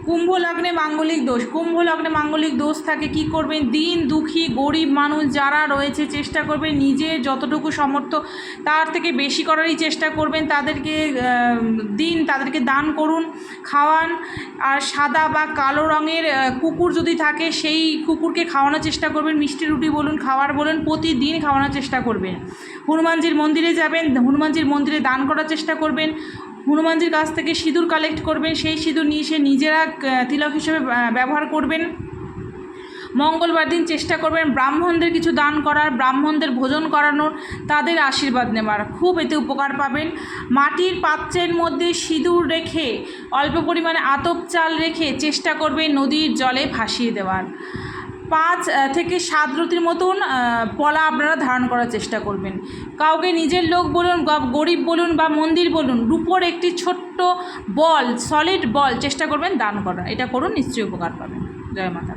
কুম্ভ লগ্নে মাঙ্গলিক দোষ, কুম্ভ লগ্নে মাঙ্গলিক দোষ থাকে কি করবেন, দিন দুঃখী গরিব মানুষ যারা রয়েছে চেষ্টা করবেন নিজের যতটুকু সামর্থ্য তার থেকে বেশি করারই চেষ্টা করবেন, তাদেরকে তাদেরকে দান করুন, খাওয়ান। আর সাদা বা কালো রঙের কুকুর যদি থাকে সেই কুকুরকে খাওয়ানোর চেষ্টা করবেন, মিষ্টি রুটি বলুন খাওয়ার বলুন প্রতিদিন খাওয়ানোর চেষ্টা করবেন। হনুমানজির মন্দিরে যাবেন, হনুমানজির মন্দিরে দান করার চেষ্টা করবেন, হনুমানজির কাছ থেকে সিঁদুর কালেক্ট করবেন, সেই সিঁদুর নিয়ে এসে নিজেরা তিলক হিসেবে ব্যবহার করবেন। মঙ্গলবার দিন চেষ্টা করবেন ব্রাহ্মণদের কিছু দান করার, ব্রাহ্মণদের ভোজন করানোর, তাদের আশীর্বাদ নেওয়ার, খুব এতে উপকার পাবেন। মাটির পাত্রের মধ্যে সিঁদুর রেখে অল্প পরিমাণে আতপ চাল রেখে চেষ্টা করবেন নদীর জলে ভাসিয়ে দেওয়ার। 5 থেকে 7 রতির মতন পলা আপনারা ধারণ করার চেষ্টা করবেন। কাউকে নিজের লোক বলুন, গরিব বলুন বা মন্দির বলুন, রূপোর একটি ছোট্ট বল, সলিড বল চেষ্টা করবেন দান করার। এটা করুন, নিশ্চয়ই উপকার পাবেন। জয় মাতা।